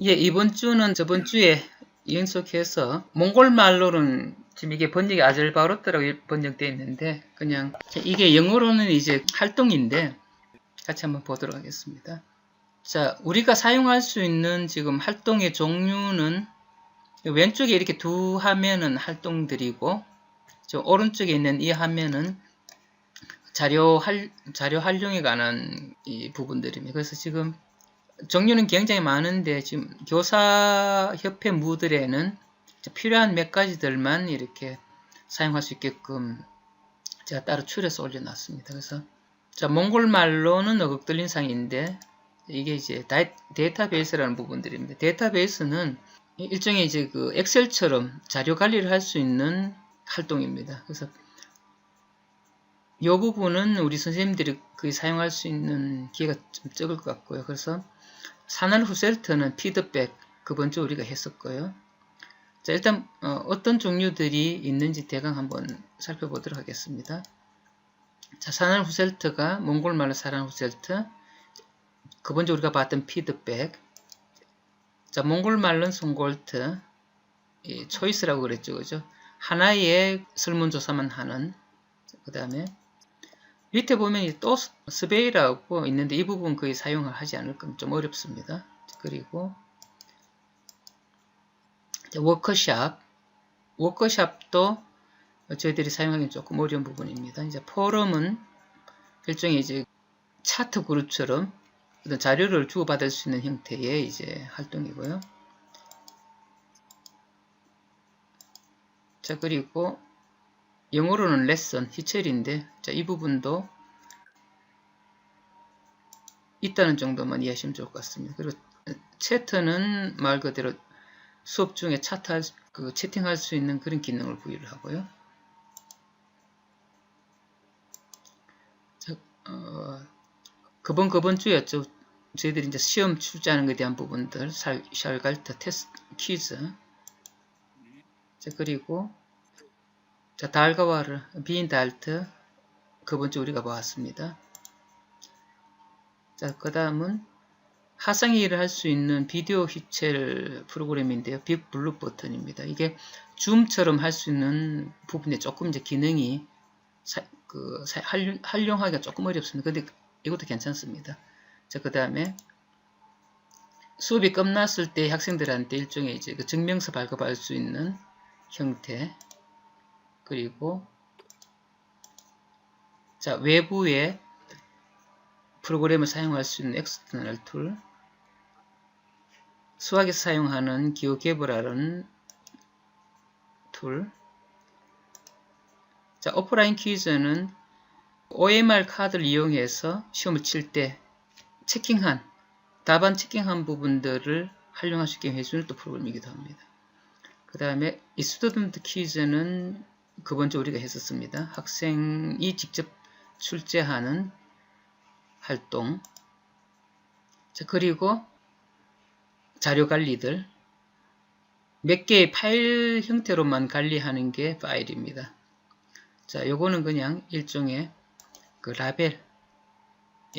예, 이번 주는 저번 주에 연속해서 몽골 말로는 지금 이게 번역이 아젤바로트라고 번역되어 있는데 그냥 이게 영어로는 이제 활동인데 같이 한번 보도록 하겠습니다. 자, 우리가 사용할 수 있는 지금 활동의 종류는 왼쪽에 이렇게 두 화면은 활동들이고 저 오른쪽에 있는 이 화면은 자료 활용에 관한 이 부분들입니다. 그래서 지금 종류는 굉장히 많은데 지금 교사협회 무들에는 필요한 몇 가지들만 이렇게 사용할 수 있게끔 제가 따로 추려서 올려놨습니다. 그래서 자, 몽골 말로는 어극들린 상인데 이게 이제 데이터베이스라는 부분들입니다. 데이터베이스는 일종의 이제 그 엑셀처럼 자료 관리를 할 수 있는 활동입니다. 그래서 이 부분은 우리 선생님들이 거의 사용할 수 있는 기회가 좀 적을 것 같고요. 그래서 산할 후셀트는 피드백 그번 주 우리가 했었고요. 자, 일단 어떤 종류들이 있는지 대강 한번 살펴보도록 하겠습니다. 자, 산할 후셀트가 몽골말로 산할 후셀트, 그번 주 우리가 봤던 피드백. 자, 몽골말로는 송골트, 초이스라고 그랬죠, 그죠? 하나의 설문조사만 하는. 그 다음에 밑에 보면 또 스베이라고 있는데 이 부분 거의 사용을 하지 않을 겁니다. 좀 어렵습니다. 그리고 워커샵도 저희들이 사용하기는 조금 어려운 부분입니다. 이제 포럼은 일종의 이제 차트 그룹처럼 어떤 자료를 주고받을 수 있는 형태의 이제 활동이고요. 자, 그리고 영어로는 레슨, 희철인데, 자, 이 부분도 있다는 정도만 이해하시면 좋을 것 같습니다. 그리고 채트는 말 그대로 수업 중에 채팅할 수 있는 그런 기능을 부여를 하고요. 자, 그번 주였죠. 저희들이 이제 시험 출제하는 것에 대한 부분들, 샬갈트 테스트 퀴즈. 자, 그리고 자, 달가와르, 비인달트 그번 주 우리가 보았습니다. 자, 그 다음은 화상의 일을 할 수 있는 비디오 휘첼 프로그램인데요. 빅 블루 버튼입니다. 이게 줌처럼 할 수 있는 부분에 조금 이제 기능이 활용하기가 조금 어렵습니다. 근데 이것도 괜찮습니다. 자, 그 다음에 수업이 끝났을 때 학생들한테 일종의 이제 그 증명서 발급할 수 있는 형태. 그리고 자, 외부의 프로그램을 사용할 수 있는 엑스터널 툴. 수학에서 사용하는 기호개발하는 툴. 자, 오프라인 퀴즈는 OMR 카드를 이용해서 시험을 칠 때 답안 체킹한 부분들을 활용할 수 있게 해주는 또 프로그램이기도 합니다. 그 다음에 이 스튜던트 퀴즈는 그번 주 우리가 했었습니다. 학생이 직접 출제하는 활동. 자, 그리고 자료 관리들. 몇 개의 파일 형태로만 관리하는 게 파일입니다. 자, 요거는 그냥 일종의 그 라벨,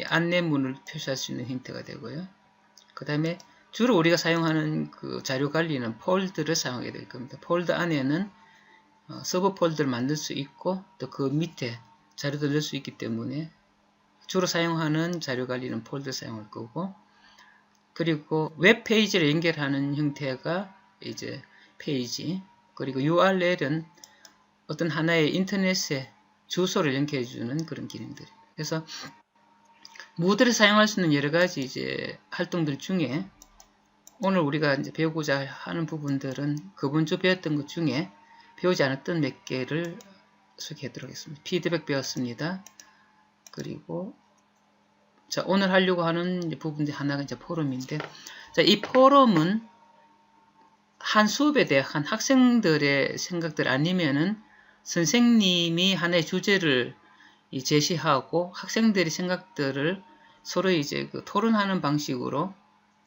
안내문을 표시할 수 있는 형태가 되고요. 그 다음에 주로 우리가 사용하는 그 자료 관리는 폴더를 사용하게 될 겁니다. 폴더 안에는 서버 폴더를 만들 수 있고 또 그 밑에 자료도 넣을 수 있기 때문에 주로 사용하는 자료 관리는 폴더 사용할 거고, 그리고 웹페이지를 연결하는 형태가 이제 페이지, 그리고 URL은 어떤 하나의 인터넷에 주소를 연결해주는 그런 기능들입니다. 그래서 무드를 사용할 수 있는 여러 가지 이제 활동들 중에 오늘 우리가 이제 배우고자 하는 부분들은 그번 주 배웠던 것 중에 배우지 않았던 몇 개를 소개하도록 하겠습니다. 피드백 배웠습니다. 그리고 자, 오늘 하려고 하는 부분 중 하나가 이제 포럼인데, 자, 이 포럼은 한 수업에 대한 학생들의 생각들 아니면은 선생님이 하나의 주제를 제시하고 학생들의 생각들을 서로 이제 그 토론하는 방식으로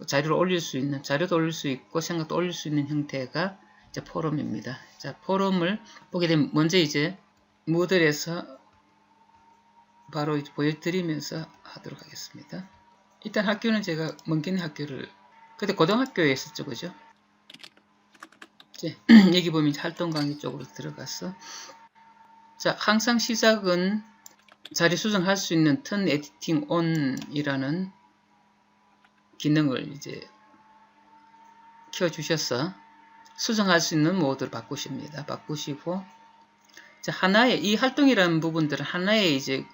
자료를 올릴 수 있는, 자료도 올릴 수 있고 생각도 올릴 수 있는 형태가 이제 포럼입니다. 자, 포럼을 보게 되면 먼저 이제 무들에서 바로 보여드리면서 하도록 하겠습니다. 일단 학교는 제가 먼 긴 학교를 그때 고등학교에 있었죠, 그죠? 이제 여기 보면 활동 강의 쪽으로 들어갔어. 자, 항상 시작은 자리 수정할 수 있는 Turn Editing On이라는 기능을 이제 켜주셔서 수정할 수 있는 모드로 바꾸십니다. 바꾸시고, 자, 하나의, 이 활동이라는 부분들은 하나의 이제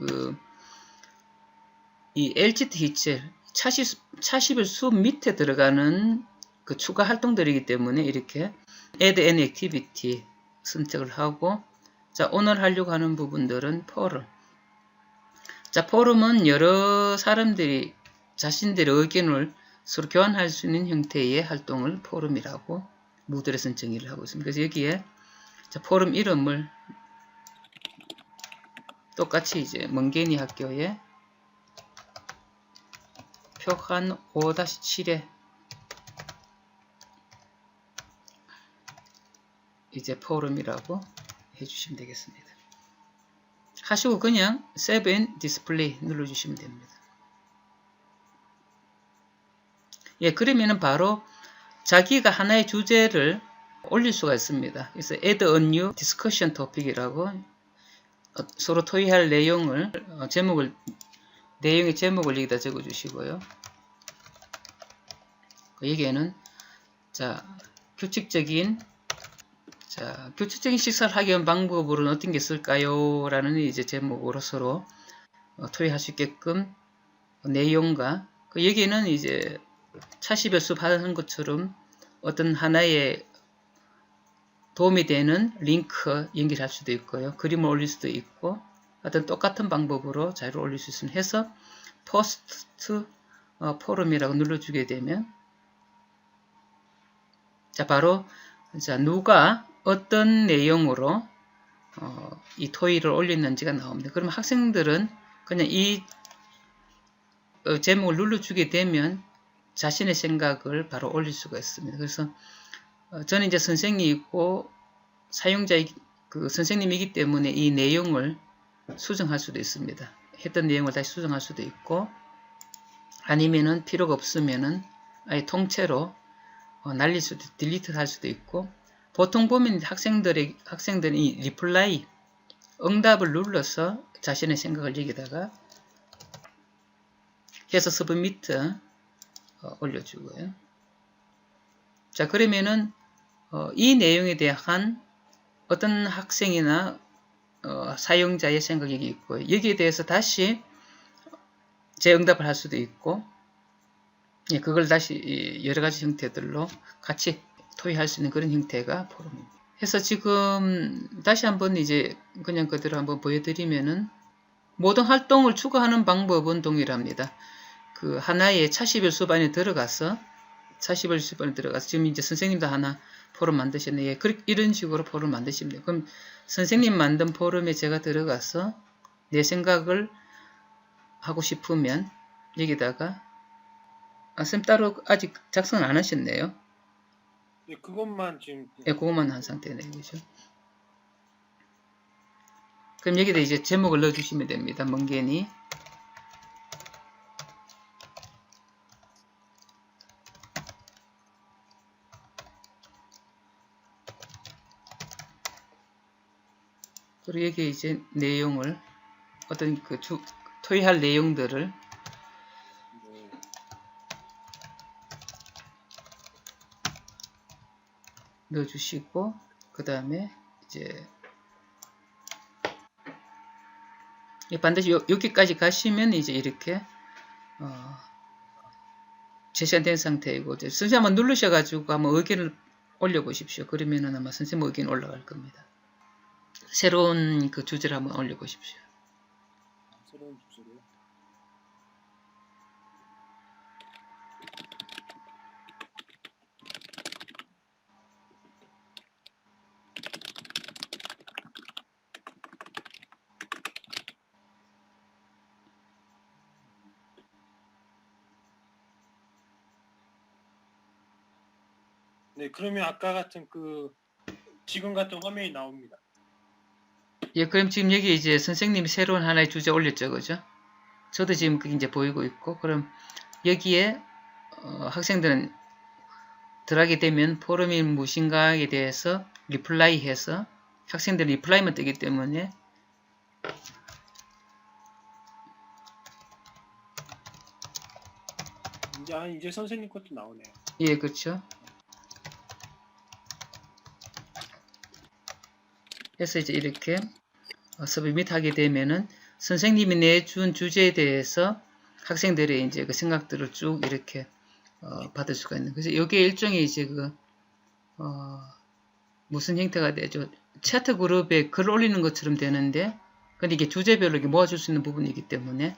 이 LGT 히첼, 차십의 수 밑에 들어가는 그 추가 활동들이기 때문에 이렇게 Add an Activity 선택을 하고, 자, 오늘 하려고 하는 부분들은 포럼. 자, 포럼은 여러 사람들이 자신들의 의견을 서로 교환할 수 있는 형태의 활동을 포럼이라고 무드에서는 정의를 하고 있습니다. 그래서 여기에 자, 포럼 이름을 똑같이 이제 멍게니 학교에 표한 5-7에 이제 포럼이라고 해주시면 되겠습니다. 하시고 그냥 Save and Display 눌러주시면 됩니다. 예, 그러면은 바로 자기가 하나의 주제를 올릴 수가 있습니다. 그래서 Add a New Discussion Topic이라고 서로 토의할 내용을 내용의 제목을 여기다 적어주시고요. 여기에는 자 규칙적인 식사를 하기 위한 방법으로는 어떤 게 있을까요? 라는 이제 제목으로 서로 토의할 수 있게끔 내용과 여기에는 이제 차시별 수업하는 것처럼 어떤 하나의 도움이 되는 링크 연결할 수도 있고요. 그림을 올릴 수도 있고 어떤 똑같은 방법으로 자료를 올릴 수 있으면 해서 포스트 포럼이라고 눌러주게 되면 자 바로 자 누가 어떤 내용으로 이 토의를 올렸는지가 나옵니다. 그러면 학생들은 그냥 이 제목을 눌러주게 되면 자신의 생각을 바로 올릴 수가 있습니다. 그래서 저는 이제 선생님이고 선생님이기 때문에 이 내용을 수정할 수도 있습니다. 했던 내용을 다시 수정할 수도 있고 아니면은 필요가 없으면은 아예 통째로 날릴 수도 딜리트 할 수도 있고 보통 보면 학생들이 이 리플라이 응답을 눌러서 자신의 생각을 여기다가 해서 서브미트 올려주고요. 자 그러면은 이 내용에 대한 어떤 학생이나 사용자의 생각이 있고 여기에 대해서 다시 재응답을 할 수도 있고 예, 그걸 다시 여러가지 형태들로 같이 토의할 수 있는 그런 형태가 포럼입니다. 그래서 지금 다시 한번 이제 그냥 그대로 한번 보여드리면은 모든 활동을 추가하는 방법은 동일합니다. 그 하나의 차시별 수업안에 들어가서 지금 이제 선생님도 하나 포럼 만드셨네요. 예, 이런 식으로 포럼 만드시면 돼요. 그럼 선생님 만든 포럼에 제가 들어가서 내 생각을 하고 싶으면 여기다가 쌤 따로 아직 작성을 안 하셨네요. 네, 그것만 지금. 예, 그것만 한 상태네요. 그죠? 그럼 여기다 이제 제목을 넣어주시면 됩니다. 멍게니. 그리고 여기에 이제 내용을 어떤 토의할 내용들을 넣어주시고 그 다음에 이제 반드시 여기까지 가시면 이제 이렇게 제시된 상태이고 이제 선생님 한번 누르셔가지고 한번 의견을 올려보십시오. 그러면은 아마 선생님 의견 올라갈 겁니다. 새로운 그 주제를 한번 올려보십시오. 새로운 주제로요? 네, 그러면 아까 같은 지금 같은 화면이 나옵니다. 예, 그럼 지금 여기 이제 선생님이 새로운 하나의 주제 올렸죠, 그죠? 저도 지금 그게 이제 보이고 있고, 그럼 여기에 학생들은 들어가게 되면 포럼이 무엇인가에 대해서 리플라이 해서 학생들 리플라이만 뜨기 때문에 이제 선생님 것도 나오네요. 예, 그렇죠. 그래서 이제 이렇게 서브밋 하게 되면은 선생님이 내준 주제에 대해서 학생들의 이제 그 생각들을 쭉 이렇게 받을 수가 있는. 그래서 이게 일종의 이제 무슨 형태가 되죠? 차트 그룹에 글 올리는 것처럼 되는데, 근데 이게 주제별로 이렇게 모아줄 수 있는 부분이기 때문에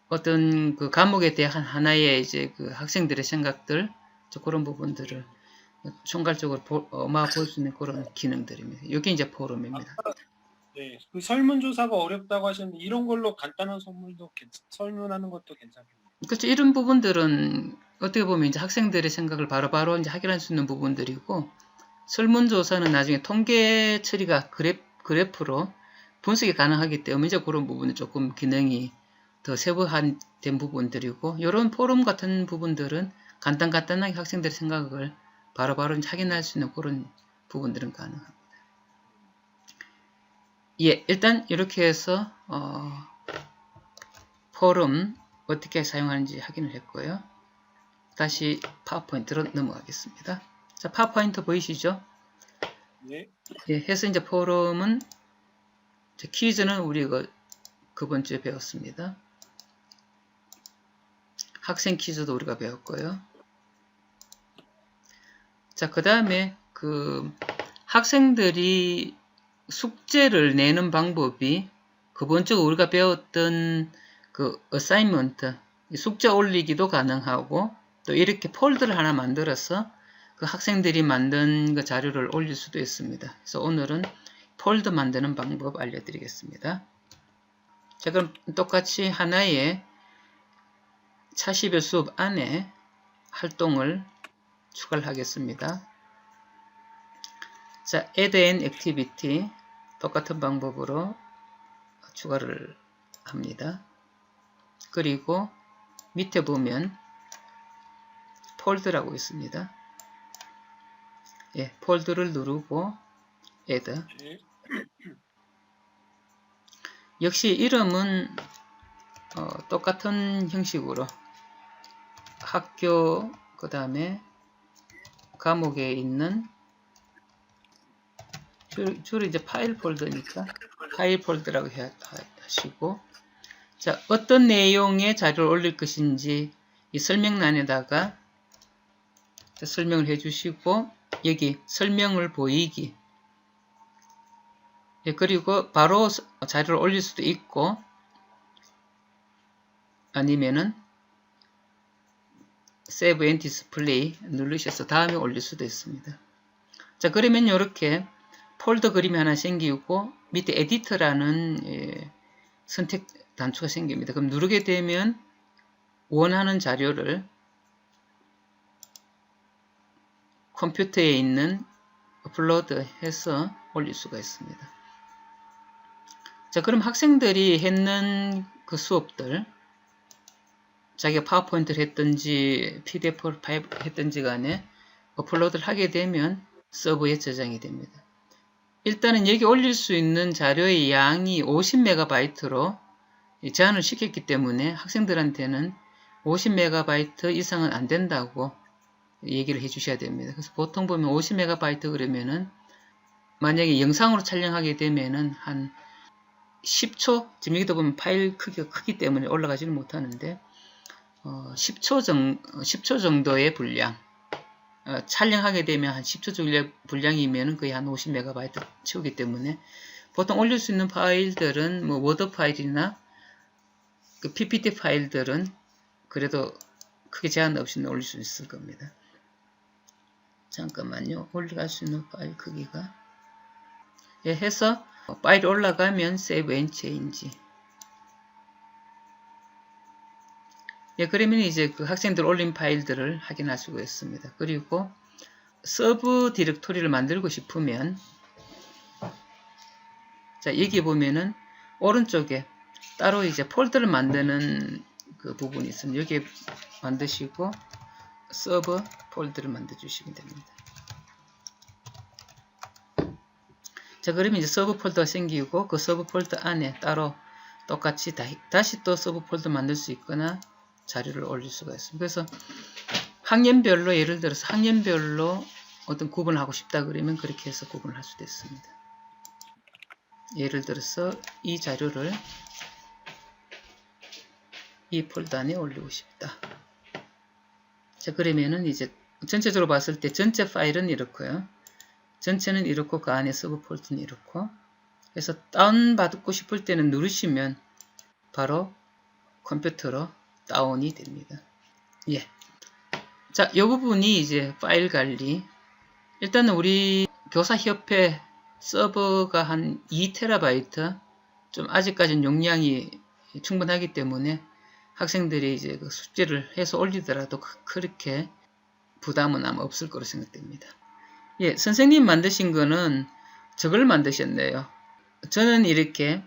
어떤 그 과목에 대한 하나의 이제 그 학생들의 생각들, 그런 부분들을 총괄적으로 볼 수 있는 그런 기능들입니다. 이게 이제 포럼입니다. 네, 그 설문조사가 어렵다고 하셨는데 이런 걸로 간단한 설문하는 것도 괜찮겠네요. 그렇죠. 이런 부분들은 어떻게 보면 이제 학생들의 생각을 바로바로 이제 확인할 수 있는 부분들이고, 설문조사는 나중에 통계 처리가 그래프로 분석이 가능하기 때문에 이제 그런 부분은 조금 기능이 더 세부화된 부분들이고, 이런 포럼 같은 부분들은 간단하게 학생들의 생각을 바로바로 확인할 수 있는 그런 부분들은 가능합니다. 예, 일단 이렇게 해서 포럼 어떻게 사용하는지 확인을 했고요. 다시 파워포인트로 넘어가겠습니다. 자, 파워포인트 보이시죠? 네. 예, 해서 이제 포럼은 퀴즈는 우리가 그번 주에 배웠습니다. 학생 퀴즈도 우리가 배웠고요. 자, 그 다음에 학생들이 숙제를 내는 방법이 그번 주 우리가 배웠던 어사이먼트, 숙제 올리기도 가능하고, 또 이렇게 폴더를 하나 만들어서 그 학생들이 만든 그 자료를 올릴 수도 있습니다. 그래서 오늘은 폴더 만드는 방법 알려드리겠습니다. 자, 그럼 똑같이 하나의 차시별 수업 안에 활동을 추가를 하겠습니다. 자, add an activity 똑같은 방법으로 추가를 합니다. 그리고 밑에 보면 폴드라고 있습니다. 예, 폴드를 누르고 add. 네. 역시 이름은 똑같은 형식으로 학교 그 다음에 과목에 있는 주로 이제 파일 폴더니까 파일 폴더라고 하시고, 자, 어떤 내용의 자료를 올릴 것인지 이 설명란에다가 설명을 해주시고, 여기 설명을 보이기, 예, 그리고 바로 자료를 올릴 수도 있고 아니면은 Save and Display 누르셔서 다음에 올릴 수도 있습니다. 자, 그러면 이렇게 폴더 그림이 하나 생기고 밑에 에디터라는 선택 단추가 생깁니다. 그럼 누르게 되면 원하는 자료를 컴퓨터에 있는 업로드 해서 올릴 수가 있습니다. 자, 그럼 학생들이 했는 그 수업들, 자기가 파워포인트를 했든지 PDF 파일 했든지 간에 업로드를 하게 되면 서버에 저장이 됩니다. 일단은 여기 올릴 수 있는 자료의 양이 50MB로 제한을 시켰기 때문에 학생들한테는 50MB 이상은 안 된다고 얘기를 해 주셔야 됩니다. 그래서 보통 보면 50MB 그러면은 만약에 영상으로 촬영하게 되면은 한 10초, 지금 여기도 보면 파일 크기가 크기 때문에 올라가지는 못하는데 10초 정도의 분량, 촬영하게 되면 한 10초 정도의 분량이면 거의 한 50MB 채우기 때문에 보통 올릴 수 있는 파일들은 뭐 워드 파일이나 그 PPT 파일들은 그래도 크게 제한 없이 올릴 수 있을 겁니다. 잠깐만요. 올라갈 수 있는 파일 크기가 해서 파일이 올라가면 Save and Change. 예, 그러면 이제 그 학생들 올린 파일들을 확인할 수가 있습니다. 그리고 서브 디렉토리를 만들고 싶으면 자, 여기 보면은 오른쪽에 따로 이제 폴더를 만드는 그 부분이 있습니다. 여기 만드시고 서브 폴더를 만들어 주시면 됩니다. 자, 그러면 이제 서브 폴더가 생기고 그 서브 폴더 안에 따로 똑같이 다시 또 서브 폴더 만들 수 있거나 자료를 올릴 수가 있습니다. 그래서 학년별로 예를 들어서 학년별로 어떤 구분을 하고 싶다 그러면 그렇게 해서 구분을 할 수도 있습니다. 예를 들어서 이 자료를 이 폴더 안에 올리고 싶다. 자, 그러면은 이제 전체적으로 봤을 때 전체 파일은 이렇고요. 전체는 이렇고 그 안에 서브 폴더는 이렇고. 그래서 다운받고 싶을 때는 누르시면 바로 컴퓨터로 다운이 됩니다. 예. 자, 이 부분이 이제 파일 관리. 일단은 우리 교사협회 서버가 한 2TB, 좀 아직까지는 용량이 충분하기 때문에 학생들이 이제 그 숙제를 해서 올리더라도 그렇게 부담은 아마 없을 거로 생각됩니다. 예, 선생님 만드신 거는 저걸 만드셨네요. 저는 이렇게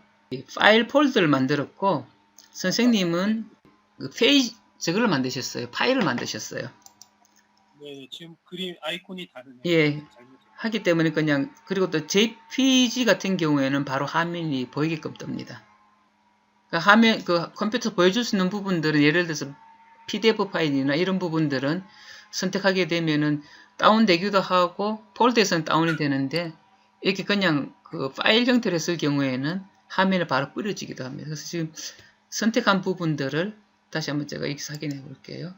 파일 폴더를 만들었고, 선생님은 그 페이지, 저걸 만드셨어요. 파일을 만드셨어요. 네, 지금 그림 아이콘이 다르네요. 예, 하기 때문에 그냥, 그리고 또 JPG 같은 경우에는 바로 화면이 보이게끔 뜹니다. 그러니까 화면, 그 컴퓨터 보여줄 수 있는 부분들은 예를 들어서 PDF 파일이나 이런 부분들은 선택하게 되면은 다운되기도 하고 폴더에서는 다운이 되는데, 이렇게 그냥 그 파일 형태로 했을 경우에는 화면에 바로 뿌려지기도 합니다. 그래서 지금 선택한 부분들을 다시 한번 제가 여기서 확인해 볼게요.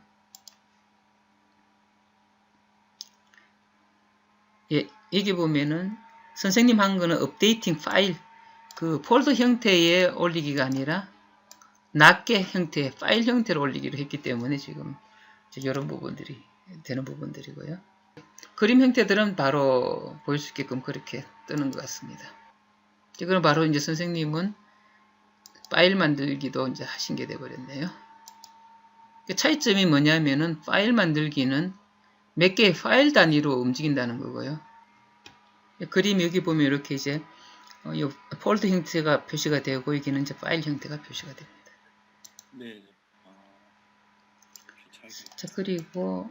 예, 여기 보면은 선생님 한 거는 업데이팅 파일, 그 폴더 형태에 올리기가 아니라 낱개 형태, 파일 형태로 올리기로 했기 때문에 지금 이런 부분들이 되는 부분들이고요. 그림 형태들은 바로 보일 수 있게끔 그렇게 뜨는 것 같습니다. 그럼 바로 이제 선생님은 파일 만들기도 이제 하신 게 되어버렸네요. 차이점이 뭐냐면은 파일 만들기는 몇 개의 파일 단위로 움직인다는 거고요. 그림 여기 보면 이렇게 이제 폴더 형태가 표시가 되고 여기는 이제 파일 형태가 표시가 됩니다. 네. 자, 그리고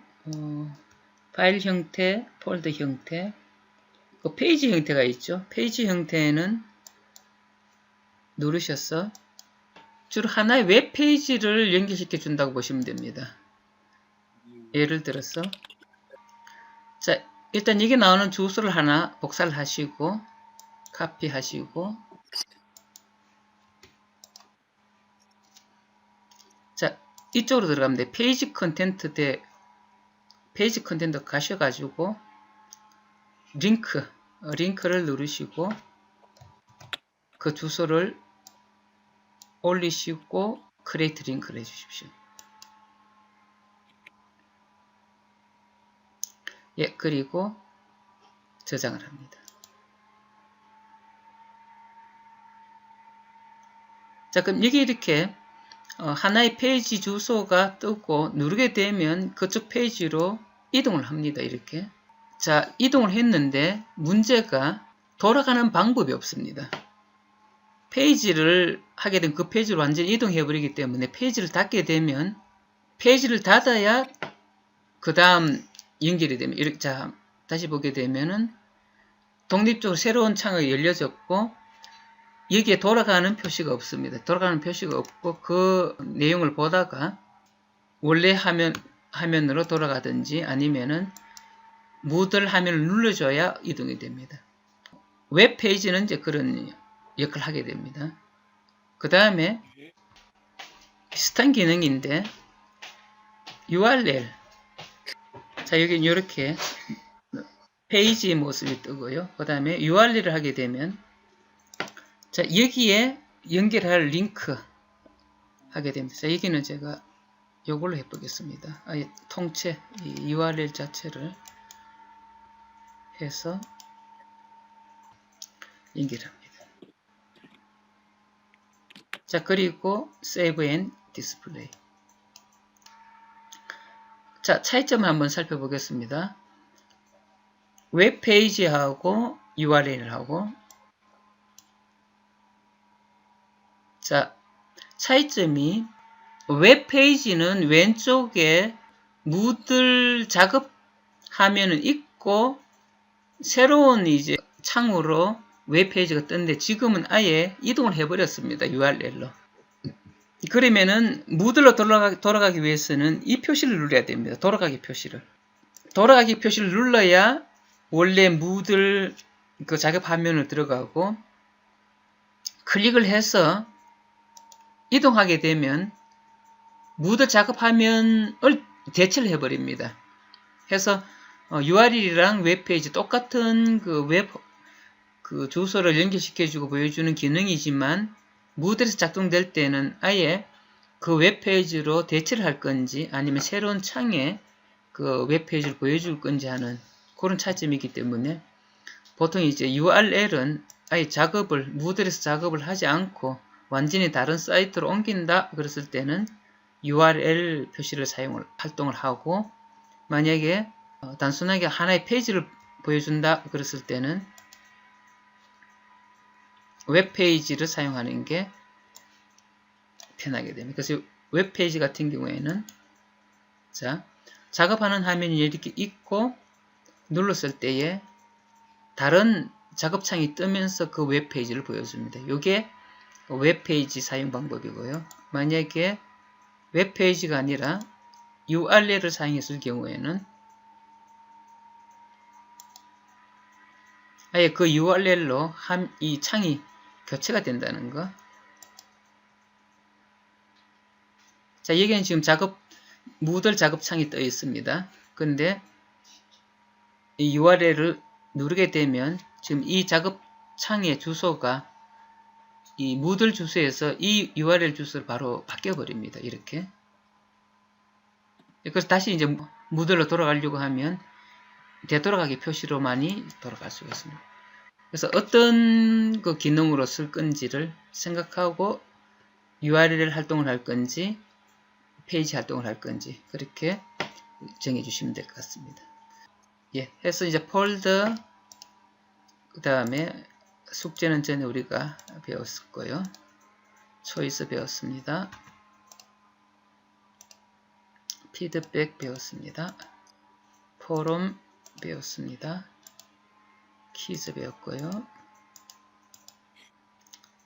파일 형태, 폴더 형태, 그 페이지 형태가 있죠. 페이지 형태는 누르셔서 주로 하나의 웹페이지를 연결시켜 준다고 보시면 됩니다. 예를 들어서 자, 일단 여기 나오는 주소를 하나 복사를 하시고 카피하시고, 자, 이쪽으로 들어가면 돼. 페이지 컨텐트 가셔가지고 링크를 누르시고 그 주소를 올리시고 크리에이트 링크를 해주십시오. 예, 그리고 저장을 합니다. 자, 그럼 여기 이렇게 하나의 페이지 주소가 뜨고 누르게 되면 그쪽 페이지로 이동을 합니다. 이렇게. 자, 이동을 했는데 문제가 돌아가는 방법이 없습니다. 페이지를 하게 된 그 페이지로 완전히 이동해 버리기 때문에 페이지를 닫게 되면 페이지를 닫아야 그 다음 연결이 되면 이렇게, 자, 다시 보게 되면은 독립적으로 새로운 창이 열려졌고 여기에 돌아가는 표시가 없습니다. 돌아가는 표시가 없고 그 내용을 보다가 원래 화면으로 돌아가든지 아니면은 무들 화면을 눌러줘야 이동이 됩니다. 웹페이지는 이제 그런 역할을 하게 됩니다. 그 다음에 비슷한 기능인데 URL, 자, 여기 이렇게 페이지 모습이 뜨고요. 그 다음에 URL을 하게 되면 자, 여기에 연결할 링크 하게 됩니다. 자, 여기는 제가 요걸로 해보겠습니다. 아예 통째 이 URL 자체를 해서 연결합니다. 자, 그리고 Save and Display. 자, 차이점을 한번 살펴보겠습니다. 웹페이지하고 URL하고, 자, 차이점이 웹페이지는 왼쪽에 무들 작업 화면은 있고 새로운 이제 창으로 웹페이지가 떴는데 지금은 아예 이동을 해버렸습니다. URL로. 그러면은 무들로 돌아가기 위해서는 이 표시를 눌러야 됩니다. 돌아가기 표시를. 돌아가기 표시를 눌러야 원래 무들 그 작업 화면을 들어가고 클릭을 해서 이동하게 되면 무들 작업 화면을 대체를 해버립니다. 해서 URL이랑 웹페이지 똑같은 그 주소를 연결시켜주고 보여주는 기능이지만 무들에서 작동될 때는 아예 그 웹페이지로 대체를 할 건지 아니면 새로운 창에 그 웹페이지를 보여줄 건지 하는 그런 차이점이기 때문에 보통 이제 URL은 아예 무들에서 작업을 하지 않고 완전히 다른 사이트로 옮긴다 그랬을 때는 URL 표시를 활동을 하고 만약에 단순하게 하나의 페이지를 보여준다 그랬을 때는 웹페이지를 사용하는 게 편하게 됩니다. 그래서 웹페이지 같은 경우에는 자 작업하는 화면이 이렇게 있고 눌렀을 때에 다른 작업창이 뜨면서 그 웹페이지를 보여줍니다. 이게 웹페이지 사용 방법이고요. 만약에 웹페이지가 아니라 URL을 사용했을 경우에는 아예 그 URL로 이 창이 교체가 된다는 거. 자, 여기는 지금 무들 작업창이 떠 있습니다. 근데 이 URL을 누르게 되면 지금 이 작업창의 주소가 이 무들 주소에서 이 URL 주소를 바로 바뀌어 버립니다. 이렇게. 그래서 다시 이제 무들로 돌아가려고 하면 되돌아가기 표시로만이 돌아갈 수가 있습니다. 그래서 어떤 그 기능으로 쓸 건지를 생각하고 URL 활동을 할 건지 페이지 활동을 할 건지 그렇게 정해 주시면 될 것 같습니다. 예, 해서 이제 폴더 그 다음에 숙제는 전에 우리가 배웠었고요. 초이스 배웠습니다. 피드백 배웠습니다. 포럼 배웠습니다. 퀴즈 배웠고요.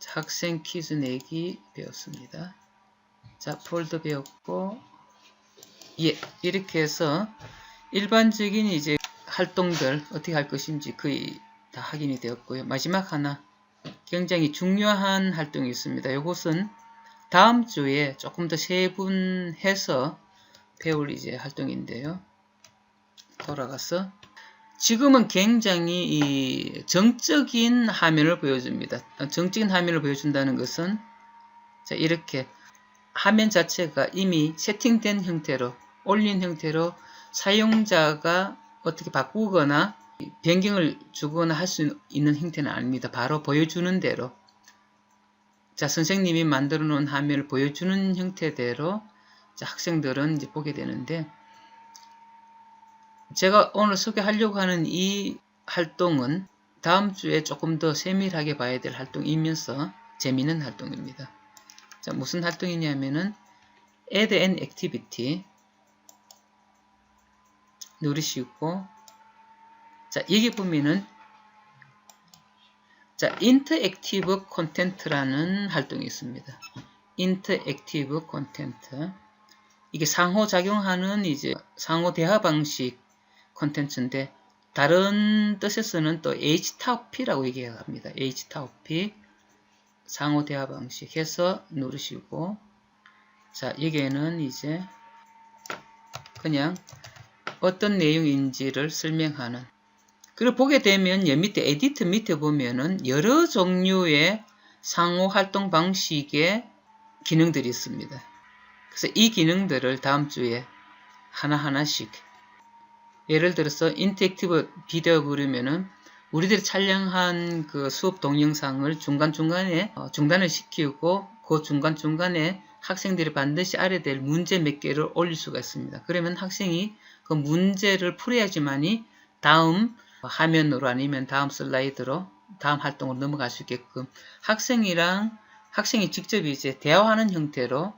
자, 학생 퀴즈 내기 배웠습니다. 자, 폴더 배웠고, 예, 이렇게 해서 일반적인 이제 활동들 어떻게 할 것인지 거의 다 확인이 되었고요. 마지막 하나 굉장히 중요한 활동이 있습니다. 이것은 다음 주에 조금 더 세분해서 배울 이제 활동인데요. 돌아가서 지금은 굉장히 이 정적인 화면을 보여줍니다. 정적인 화면을 보여준다는 것은 자, 이렇게 화면 자체가 이미 세팅된 형태로 올린 형태로 사용자가 어떻게 바꾸거나 변경을 주거나 할 수 있는 형태는 아닙니다. 바로 보여주는 대로 자, 선생님이 만들어 놓은 화면을 보여주는 형태대로 자, 학생들은 이제 보게 되는데 제가 오늘 소개하려고 하는 이 활동은 다음 주에 조금 더 세밀하게 봐야 될 활동이면서 재미있는 활동입니다. 자, 무슨 활동이냐면은 Add an Activity 누르시고 자, 여기 보면은 자, 인터액티브 콘텐츠라는 활동이 있습니다. 인터액티브 콘텐츠 이게 상호작용하는 이제 상호 대화 방식 콘텐츠인데 다른 뜻에서는 또 H타워피라고 얘기합니다. H타워피 상호 대화 방식 해서 누르시고 자, 여기에는 이제 그냥 어떤 내용인지를 설명하는 그리고 보게 되면 여기 밑에 에디트 밑에 보면은 여러 종류의 상호 활동 방식의 기능들이 있습니다. 그래서 이 기능들을 다음 주에 하나하나씩 예를 들어서 인터랙티브 비디오 그러면은 우리들이 촬영한 그 수업 동영상을 중간중간에 중단을 시키고 그 중간중간에 학생들이 반드시 알아야 될 문제 몇 개를 올릴 수가 있습니다. 그러면 학생이 그 문제를 풀어야지만이 다음 화면으로 아니면 다음 슬라이드로 다음 활동으로 넘어갈 수 있게끔 학생이 직접 이제 대화하는 형태로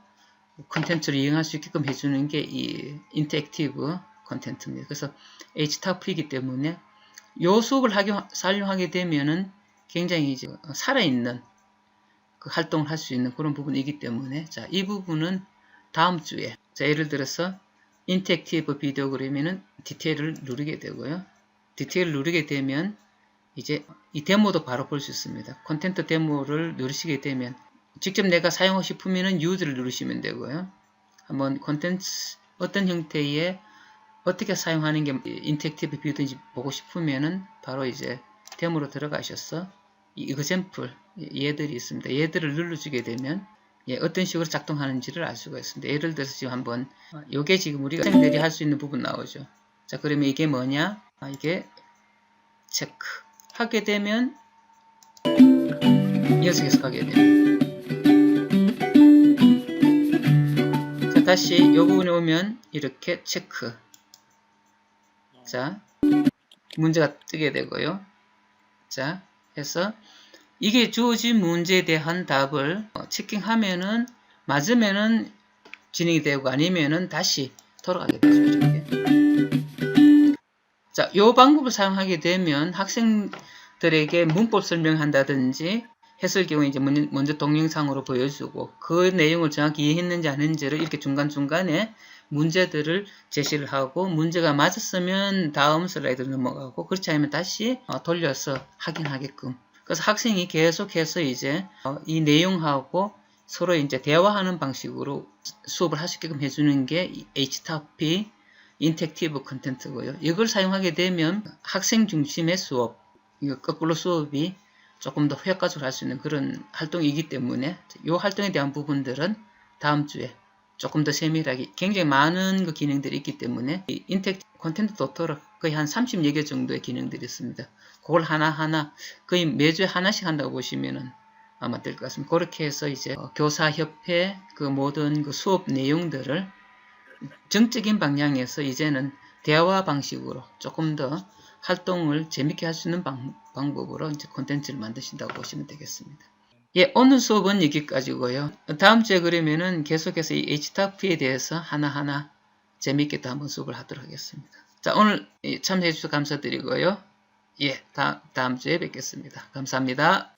콘텐츠를 이용할 수 있게끔 해주는 게 이 인터랙티브 콘텐츠입니다. 그래서 HTAP이기 때문에 요 수업을 사용하게 되면은 굉장히 이제 살아있는 그 활동을 할 수 있는 그런 부분이기 때문에 자, 이 부분은 다음 주에 자, 예를 들어서 인터랙티브 비디오 그러면은 디테일을 누르게 되고요. 디테일을 누르게 되면 이제 이 데모도 바로 볼 수 있습니다. 콘텐츠 데모를 누르시게 되면 직접 내가 사용하고 싶으면은 유즈를 누르시면 되고요. 한번 콘텐츠 어떤 형태의 어떻게 사용하는 게 인터랙티브 비디오인지 보고 싶으면은 바로 이제 데모로 들어가셔서 이 example 얘들이 있습니다. 얘들을 눌러주게 되면 어떤 식으로 작동하는지를 알 수가 있습니다. 예를 들어서 지금 한번 요게 지금 우리가 학생들이 할 수 있는 부분 나오죠. 자, 그러면 이게 뭐냐? 이게 체크 하게 되면 녀석에서 가게 됩니다. 자, 다시 요 부분에 오면 이렇게 체크. 자, 문제가 뜨게 되고요. 자, 해서 이게 주어진 문제에 대한 답을 체킹하면은 맞으면은 진행이 되고 아니면은 다시 돌아가게 되죠. 이렇게. 자, 이 방법을 사용하게 되면 학생들에게 문법 설명한다든지 했을 경우에 이제 먼저 동영상으로 보여주고 그 내용을 정확히 이해했는지 안 했는지를 이렇게 중간중간에 문제들을 제시를 하고 문제가 맞았으면 다음 슬라이드로 넘어가고 그렇지 않으면 다시 돌려서 확인하게끔. 그래서 학생이 계속해서 이제 이 내용하고 서로 이제 대화하는 방식으로 수업을 할 수 있게끔 해주는 게 HTAP 인터랙티브 콘텐츠고요. 이걸 사용하게 되면 학생 중심의 수업, 이거 거꾸로 수업이 조금 더 효과적으로 할 수 있는 그런 활동이기 때문에 이 활동에 대한 부분들은 다음 주에 조금 더 세밀하게 굉장히 많은 그 기능들이 있기 때문에 이 인터랙티브 콘텐츠 도토로 거의 한 30여 개 정도의 기능들이 있습니다. 그걸 하나하나 거의 매주에 하나씩 한다고 보시면은 아마 될 것 같습니다. 그렇게 해서 이제 교사협회 그 모든 그 수업 내용들을 정적인 방향에서 이제는 대화 방식으로 조금 더 활동을 재밌게 할 수 있는 방법으로 이제 콘텐츠를 만드신다고 보시면 되겠습니다. 예, 오늘 수업은 여기까지고요. 다음 주에 그러면은 계속해서 이 HTAP에 대해서 하나하나 재밌게 또 한번 수업을 하도록 하겠습니다. 자, 오늘 참여해 주셔서 감사드리고요. 예, 다음 주에 뵙겠습니다. 감사합니다.